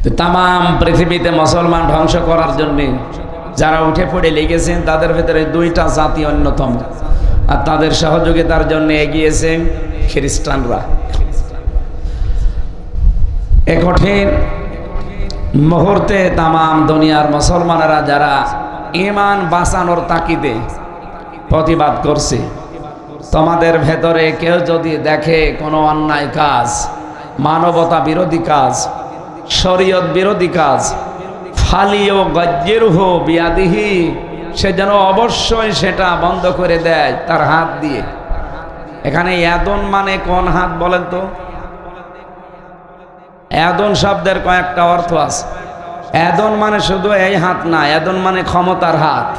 তো তামাম পৃথিবীতে মুসলমান ধ্বংস করার জন্য যারা উঠে পড়ে লেগেছেন তাদের ভেতরে দুইটা জাতি অন্যতম, আর তাদের সহযোগিতার জন্য এগিয়েছে খ্রিস্টানরা। এ কঠিন মুহূর্তে তামাম দুনিয়ার মুসলমানেরা যারা ঈমান বাঁচানোর তাকিদে প্রতিবাদ করছে, তোমাদের ভেতরে কেউ যদি দেখে কোনো অন্যায় কাজ, মানবতা বিরোধী কাজ, শরীয়ত বিরোধী কাজ, ফালিও গজ্জেরুহ বিয়াদিহি, সে যেন অবশ্যই সেটা বন্ধ করে দেয় তার হাত দিয়ে। এখানে ইয়াদুন মানে কোন হাত বলেন তো? ইয়াদুন শব্দের কয়েকটা অর্থ আছে। ইয়াদুন মানে শুধু এই হাত না, ইয়াদুন মানে ক্ষমতার হাত,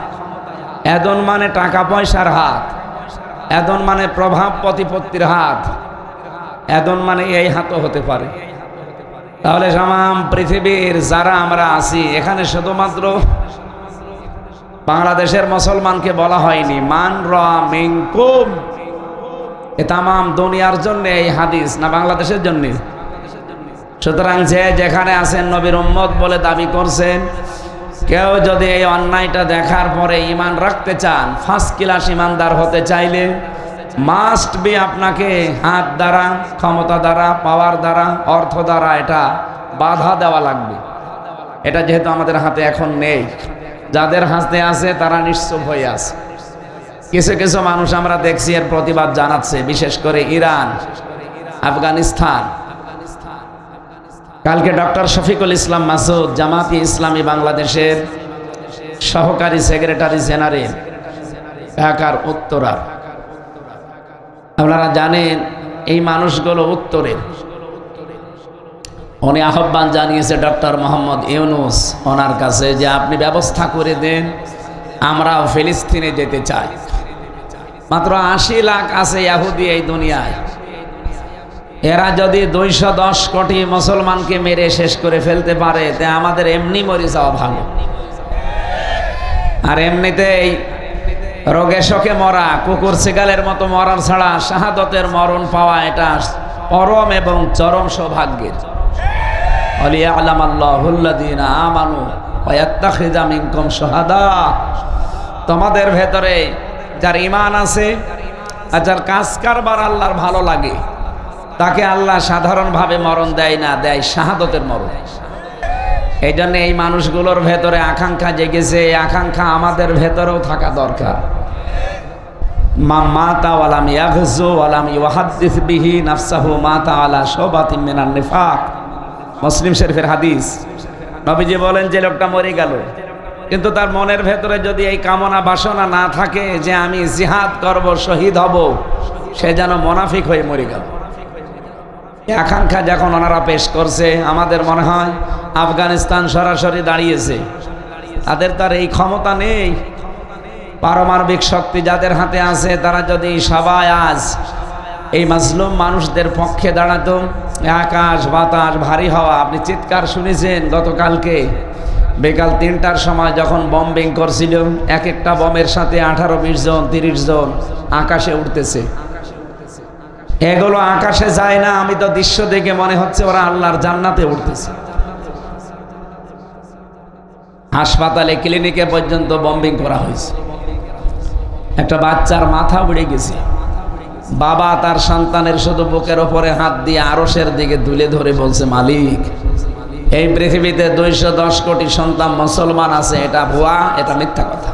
ইয়াদুন মানে টাকা পয়সার হাত, ইয়াদুন মানে প্রভাব প্রতিপত্তির হাত, ইয়াদুন মানে এই হাতও হতে পারে। তাহলে তামাম পৃথিবীর যারা আমরা আছি এখানে শুধুমাত্র বাংলাদেশের মুসলমানকে বলা হয়নি, মান রা মিনকুম, এ তামাম দুনিয়ার জন্য এই হাদিস, না বাংলাদেশের জন্য। সুতরাং যে যেখানে আছেন নবীর উম্মত বলে দাবি করছেন, কেউ যদি এই অন্যায়টা দেখার পরে ঈমান রাখতে চান, ফার্স্ট ক্লাস ঈমানদার হতে চাইলে মাস্ট বি আপনাকে হাত দ্বারা, ক্ষমতা দ্বারা, পাওয়ার দ্বারা, অর্থ দ্বারা এটা বাধা দেওয়া লাগবে। এটা যেহেতু আমাদের হাতে এখন নেই, যাদের হাতে আছে তারা নিশ্চুপ হয়ে আছে। কিছু কিছু মানুষ আমরা দেখছি এর প্রতিবাদ জানাচ্ছে, বিশেষ করে ইরান, আফগানিস্তান। কালকে ডক্টর শফিকুল ইসলাম মাসুদ, জামাতি ইসলামী বাংলাদেশের সহকারী সেক্রেটারি জেনারেল ঢাকার উত্তরার, আপনারা জানেন এই মানুষগুলো উত্তরের, উনি আহ্বান জানিয়েছে ডক্টর মোহাম্মদ ইউনুস ওনার কাছে যে আপনি ব্যবস্থা করে দেন, আমরা ফিলিস্তিনে যেতে চাই। মাত্র 80 লাখ আছে ইহুদি এই দুনিয়ায়, এরা যদি 210 কোটি মুসলমানকে মেরে শেষ করে ফেলতে পারে, তা আমাদের এমনি মরে যাওয়া ভালো। আর এমনিতেই রোগে শোকে মরা, কুকুর শিগালের মতো মরার ছাড়া শাহাদতের মরণ পাওয়া এটা পরম এবং চরম সৌভাগ্যের। আলিয়ালামাল্লাহুল্লাযীনা আমানু ওয়া ইয়াত্তাখিযা মিনকুম শুহাদা, তোমাদের ভেতরে যার ঈমান আছে আর যার কাজ কারবার আল্লাহর ভালো লাগে, তাকে আল্লাহ সাধারণভাবে মরণ দেয় না, দেয় শাহাদতের মরণ। এই জন্য এই মানুষগুলোর ভেতরে আকাঙ্ক্ষা জেগেছে, এই আকাঙ্ক্ষা আমাদের ভেতরেও থাকা দরকার। মাতা ওয়ালাম ইয়াগযু ওয়ালাম ইউহাদ্দিস বিহি নাফসাহু মাতা আলা শুবাতিন মিনান নিফাক, মুসলিম শরীফের হাদিস। নবীজি বলেন যে লোকটা মরে গেল, কিন্তু তার মনের ভেতরে যদি এই কামনা বাসনা না থাকে যে আমি জিহাদ করব, শহীদ হব, সে যেন মুনাফিক হয়ে মরে গেল। এই আকাঙ্ক্ষা যখন ওনারা পেশ করছে, আমাদের মনে হয় আফগানিস্তান সরাসরি দাঁড়িয়েছে, তাদের তার এই ক্ষমতা নেই। পারমাণবিক শক্তি যাদের হাতে আছে, তারা যদি সবাই আজ এই মাজলুম মানুষদের পক্ষে দাঁড়াতো, আকাশ বাতাস ভারী হওয়া। আপনি চিৎকার শুনেছেন গতকালকে বিকাল 3টার সময় যখন বম্বিং করছিল, এক একটা বমের সাথে 18-20 জন 30 জন আকাশে উঠতেছে। এগুলো আকাশে যায় না, আমি তো দৃশ্য দেখে মনে হচ্ছে ওরা আল্লাহর জান্নাতে উঠতেছে। হাসপাতালে, ক্লিনিকে পর্যন্ত বম্বিং করা হয়েছে। একটা বাচ্চার মাথা উড়ে গেছে, বাবা তার সন্তানের শুধু বুকের ওপরে হাত দিয়ে আরশের দিকে তুলে ধরে বলছে, মালিক, এই পৃথিবীতে 210 কোটি সন্তান মুসলমান আছে, এটা ভুয়া, এটা মিথ্যা কথা।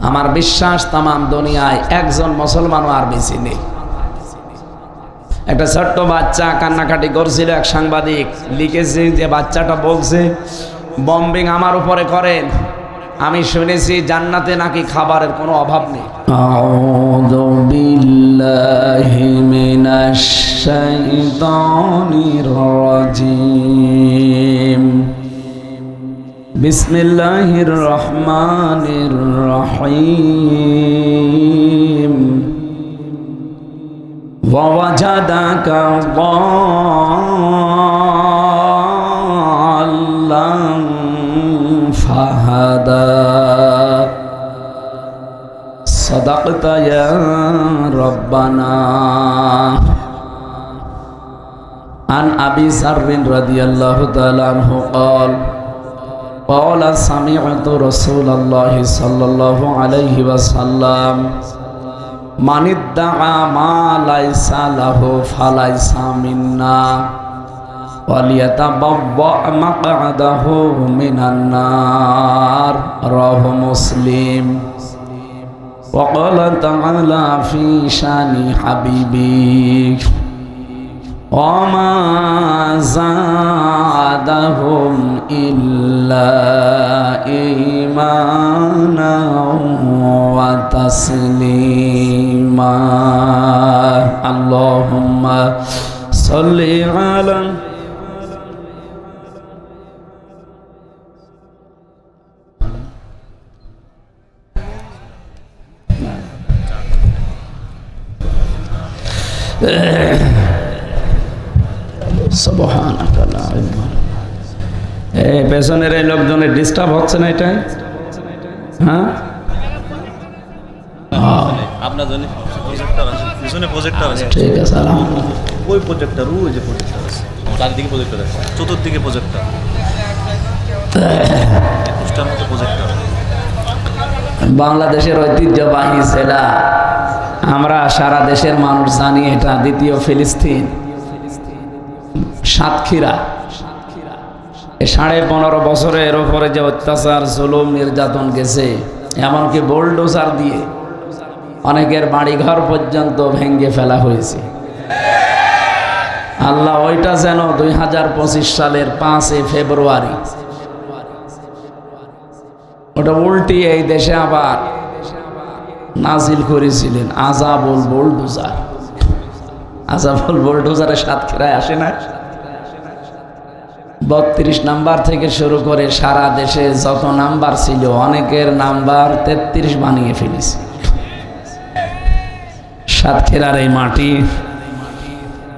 আমার বিশ্বাস তামাম দুনিয়ায় একজন মুসলমানও আর বেঁচে নেই। একটা ছোট্ট বাচ্চা কান্নাকাটি করছিল, এক সাংবাদিক লিখেছে যে বাচ্চাটা বলছে, বম্বিং আমার উপরে করেন, আমি শুনেছি জান্নাতে নাকি খাবারের কোনো অভাব নেই। আউযু বিল্লাহি মিনাশ শাইতানির রাজীম, বিসমিল্লাহির রহমানির রহিম। ওয়াজাদাকা দাল্লান ফাহাদা, সাদাকতা ইয়া রাব্বানা। عن أبي ذر رضي الله تعالى عنه قال سمعت رسول الله صلى الله عليه وسلم من ادعى ما ليس له فليس منا وليتبوأ مقعده من النار رواه مسلم وقال تعالى في شان حبيبي وما زادهم إلا إيمانا وتسليما اللهم صل على সুবহানাকা লা ইলাহা এই পেছনের এই লোকজনের ডিস্টার্ব হচ্ছে না এটা? হ্যাঁ, আপনার জন্য প্রজেক্টর আছে, পিছনে প্রজেক্টর আছে। ঠিক আছে, আলহামদুলিল্লাহ। ওই প্রজেক্টর, ওই যে প্রজেক্টর আছে, চারদিকে প্রজেক্টর আছে, চতুর্দিকে প্রজেক্টর, একুশটার মতো প্রজেক্টর। বাংলাদেশের ঐতিহ্যবাহী জেলা, আমরা সারা দেশের মানুষ জানি, এটা দ্বিতীয় ফিলিস্তিন, সাতক্ষীরা। 15.5 বছরের ওপরে যে অত্যাচার, জুলুম, নির্যাতন গেছে, এমনকি বোলডোজার দিয়ে অনেকের বাড়িঘর পর্যন্ত ভেঙে ফেলা হয়েছে। আল্লাহ ওইটা যেন 2025 সালের 5 ফেব্রুয়ারি ওটা উল্টিয়ে এই দেশে আবার নাজিল করেছিলেন। আযাবুল বোলডোজার, আযাবুল বোলডোজারে সাতক্ষীরায় আসে না? 32 নাম্বার থেকে শুরু করে সারা দেশে যত নাম্বার ছিল, অনেকের নাম্বার 33 বানিয়ে ফেলেছে। সাতক্ষীরার এই মাটি,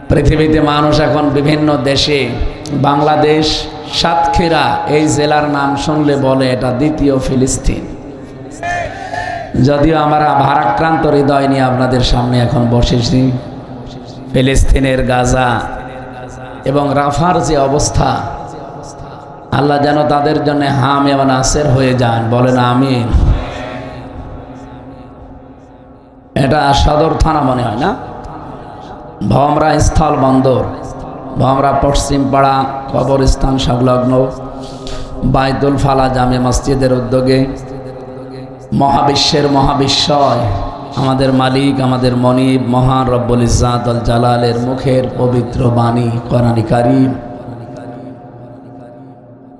পৃথিবীতে মানুষ এখন বিভিন্ন দেশে, বাংলাদেশ, সাতক্ষীরা এই জেলার নাম শুনলে বলে এটা দ্বিতীয় ফিলিস্তিন। যদিও আমরা ভারাক্রান্ত হৃদয় নিয়ে আপনাদের সামনে এখন বসেছি, ফিলিস্তিনের গাজা এবং রাফার যে অবস্থা, আল্লাহ যেন তাদের জন্য হাম এবং নাসের হয়ে যান, বলেন আমিন। এটা সদর থানা মনে হয় না? ভমরা স্থল বন্দর, ভমরা পশ্চিম পাড়া কবরস্থান সংলগ্ন বাইতুল ফালা জামে মসজিদের উদ্যোগে মহাবিশ্বের মহাবিশ্বয় আমাদের মালিক, আমাদের মনিব, মহান রব্বুল ইজ্জাত আল জালালের মুখের পবিত্র বাণী কোরআনে কারীম,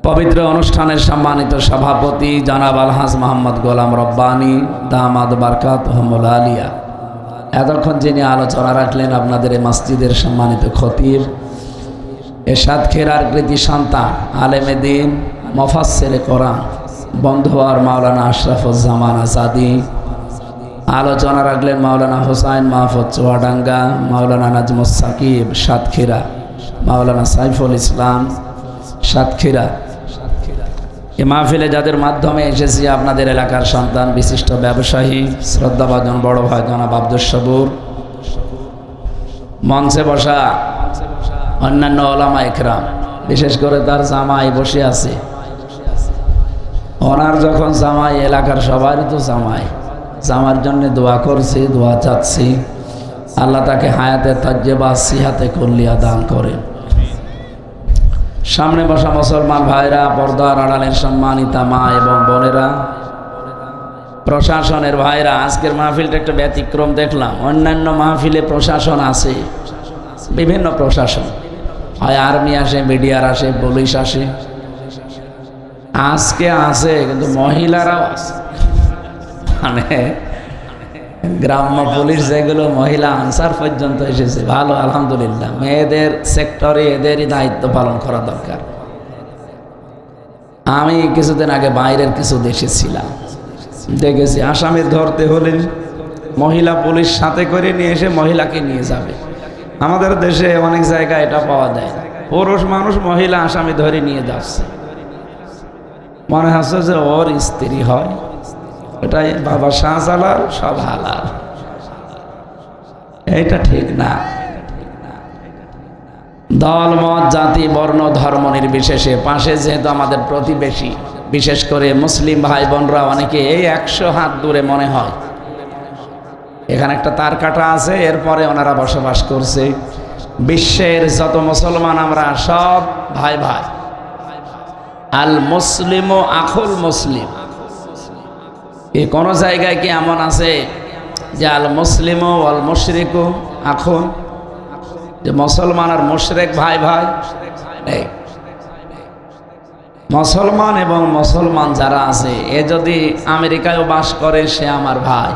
পবিত্র অনুষ্ঠানের সম্মানিত সভাপতি জনাব আলহাজ মোহাম্মদ গোলাম রব্বানী দামাদ বারকাতুহুল আলিয়া, এতক্ষণ যিনি আলোচনা রাখলেন আপনাদের এই মসজিদের সম্মানিত খতিব, এ সাতক্ষীরার কৃতি সন্তান, আলেমে দ্বীন, মুফাসসিরে কোরআন, বন্ধুয়ার মাওলানা আশরাফুজ্জামান আজাদি, আলোচনা রাখলেন মাওলানা হুসাইন মাহফুজ চুয়াডাঙ্গা, মাওলানা নাজমুস সাকিব সাতক্ষীরা, মাওলানা সাইফুল ইসলাম সাতক্ষীরা। এই মাহফিলে যাদের মাধ্যমে এসেছি আপনাদের এলাকার সন্তান, বিশিষ্ট ব্যবসায়ী, শ্রদ্ধাভাজন বড় ভাই জনাব আব্দুস সবুর, মঞ্চে বসা অন্যান্য ওলামা ইকরাম, বিশেষ করে তার জামাই বসে আছে। ওনার যখন জামাই, এলাকার সবারই তো জামাই, জামার জন্য দোয়া করছি, দোয়া চাচ্ছি, আল্লাহ তাকে হায়াতে তাজ্জেবা সিহাতে কুল্লিয়া দান করেন। সামনে বসা মুসলমান ভাইরা, পর্দার আড়ালের সম্মানিতা মা এবং বোনেরা, প্রশাসনের ভাইরা, আজকের মাহফিলটা একটা ব্যতিক্রম দেখলাম। অন্যান্য মাহফিলে প্রশাসন আছে, বিভিন্ন প্রশাসন, হয় আর্মি আসে, মিডিয়ার আসে, পুলিশ আসে, আজকে আছে কিন্তু মহিলারাও আছে। মানে গ্রাম্য পুলিশ যেগুলো, মহিলা আনসার পর্যন্ত এসেছে। ভালো, আলহামদুলিল্লাহ। মেয়েদের সেক্টরে এদেরই দায়িত্ব পালন করা দরকার। আমি কিছুদিন আগে বাইরের কিছু দেশে ছিলাম, দেখেছি আসামি ধরতে হলে মহিলা পুলিশ সাথে করে নিয়ে এসে মহিলাকে নিয়ে যাবে। আমাদের দেশে অনেক জায়গায় এটা পাওয়া যায়, পুরুষ মানুষ মহিলা আসামি ধরে নিয়ে যাচ্ছে, মনে হচ্ছে যে ওর স্ত্রী হয়। এটাই বাবা শাহজালাল, সব হালাল। এইটা ঠিক না। দল মত জাতি বর্ণ ধর্ম নির্বিশেষে পাশে যেহেতু আমাদের প্রতিবেশী, বিশেষ করে মুসলিম ভাই বোনরা অনেকে এই 100 হাত দূরে মনে হয়। এখানে একটা তার কাটা আছে, এরপরে ওনারা বসবাস করছে। বিশ্বের যত মুসলমান আমরা সব ভাই ভাই। আল মুসলিম ও আখুল মুসলিম। এই কোন জায়গায় কি এমন আছে যে আল মুসলিম ও আল মুশরিক আখুন, যে মুসলমান আর মুশরিক ভাই ভাই? নেই। মুসলমান এবং মুসলমান যারা আছে, এ যদি আমেরিকায়ও বাস করে সে আমার ভাই।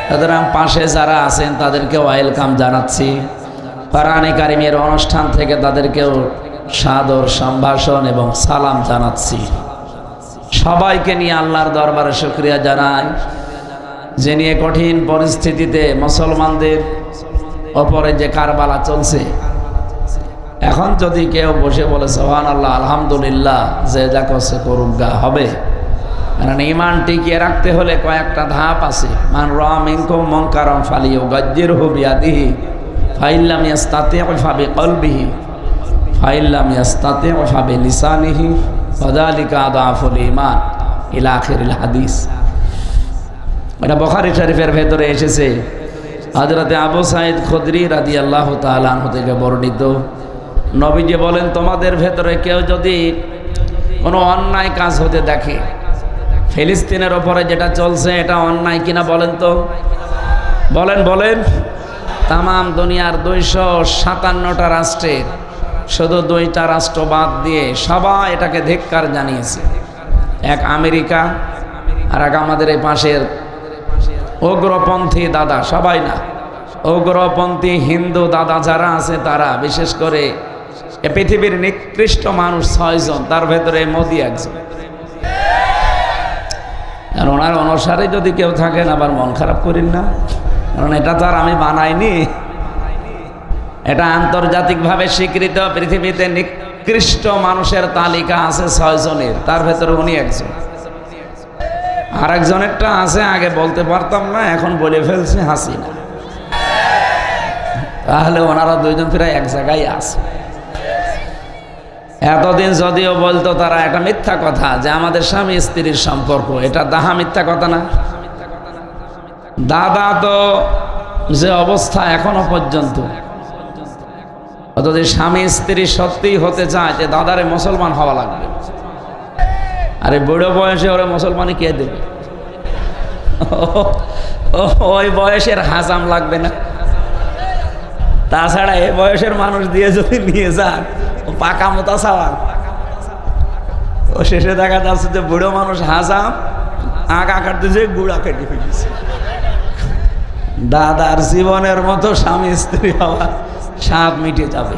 সুতরাং পাশে যারা আছেন তাদেরকেও ওয়েলকাম জানাচ্ছি। কোরআনে কারিমের অনুষ্ঠান থেকে তাদেরকেও সাদর সম্ভাষণ এবং সালাম জানাচ্ছি। সবাইকে নিয়ে আল্লাহর দরবারে শুকরিয়া জানাই, যে নিয়ে কঠিন পরিস্থিতিতে মুসলমানদের ওপরে যে কারবালা চলছে, এখন যদি কেউ বসে বলে সুবহানাল্লাহ আলহামদুলিল্লাহ, যে যা করছে করুক গা, হবে? কারণ ঈমান টিকিয়ে রাখতে হলে কয়েকটা ধাপ আছে। মান রাআ মিনকুম মুনকারান ফালিয়ুগায়্যিরহু বিয়াদিহি ফাইন লাম ইয়াস্তাতি' ফাবিকলবিহি ফাইন লাম ইয়াস্তাতি' ফাবিলিসানিহি ফাযালিকা আযআফুল ঈমান ইলা আখিরিল হাদিস। এটা বুখারী শরীফের ভেতরে এসেছে। হযরতে আবু সাঈদ খুদরি রাদিয়াল্লাহু তাআলা আনহু থেকে বর্ণিত, নবীজি বলেন, তোমাদের ভেতরে কেউ যদি কোনো অন্যায় কাজ হতে দেখে, ফিলিস্তিনের ওপরে যেটা চলছে এটা অন্যায় কিনা বলেন তো? বলেন বলেন। তামাম দুনিয়ার 257টা রাষ্ট্রের শুধু 2টা রাষ্ট্র বাদ দিয়ে সবাই এটাকে ধিক্কার জানিয়েছে। এক আমেরিকা, আর এক আমাদের এই পাশের উগ্রপন্থী দাদা, সবাই না, উগ্রপন্থী হিন্দু দাদা যারা আছে তারা, বিশেষ করে এ পৃথিবীর নিকৃষ্ট মানুষ 6 জন, তার ভেতরে মোদি একজন। আর ওনার অনুসারে যদি কেউ থাকেন আবার মন খারাপ করেন না, কারণ এটা তো আর আমি বানাইনি, এটা আন্তর্জাতিকভাবে স্বীকৃত। পৃথিবীতে নিকৃষ্ট মানুষের তালিকা আছে 6 জনের, তার ভেতরে উনি একজন। আর একজনেরটা আছে, আগে বলতে পারতাম না, এখন বলে ফেলছে, হাসিনা। তাহলে ওনারা 2 জন প্রায় এক জায়গায় আছে। এতদিন যদিও বলতো তারা একটা মিথ্যা কথা, যে আমাদের স্বামী স্ত্রীর সম্পর্ক, এটা দাহা মিথ্যা কথা না? দাদা তো যে অবস্থা এখনো পর্যন্ত, যদি স্বামী স্ত্রী সত্যি হতে চায়, যে দাদারে মুসলমান হওয়া লাগবে। আরে বুড়ো বয়সে ওরা মুসলমানই কে দেবে? ওই বয়সের হাজাম লাগবে না? তাছাড়া এই বয়সের মানুষ দিয়ে যদি নিয়ে যান, ও পাকা মোতা চাওয়ান, ও শেষে দেখা যাচ্ছে যে বুড়ো মানুষ হাজাম আগা কাটতেছে, গুড়া কেটে ফেলেছে। দাদার জীবনের মতো স্বামী স্ত্রী হওয়া সাপ মিটে যাবে।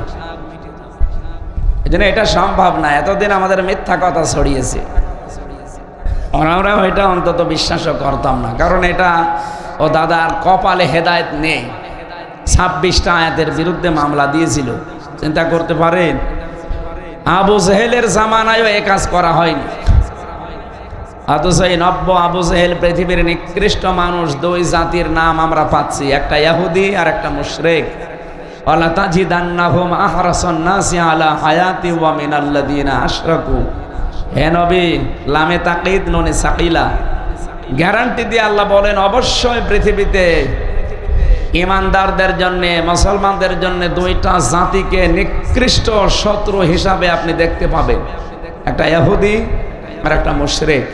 এই জন্য এটা সম্ভব না। এতদিন আমাদের মিথ্যা কথা ছড়িয়েছে, আমরা এটা অন্তত বিশ্বাসও করতাম না, কারণ এটা ও দাদার কপালে হেদায়েত নেই। 26টা আয়াতের বিরুদ্ধে মামলা দিয়েছিল, চিন্তা করতে পারেন। আবু জেহেলের জামানায়ও এ কাজ করা হয়নি, অথচ এই নব্য আবু জেহেল পৃথিবীর নিকৃষ্ট মানুষ। 2 জাতির নাম আমরা পাচ্ছি, একটা ইহুদি আর একটা মুশরিক। ওয়ালা তাজিদান্নাহুম আহরাসান নাসি আলা হায়াতি ওয়া মিনাল্লাযিনা আশরাকু। হে নবী, লামে তাকিদ নুনে সাকিলা, গ্যারান্টি দিয়ে আল্লাহ বলেন, অবশ্যই পৃথিবীতে ইমানদারদের জন্য, মুসলমানদের জন্য 2টা জাতিকে নিকৃষ্ট শত্রু হিসাবে আপনি দেখতে পাবেন, একটা ইহুদি আর একটা মুশরিক।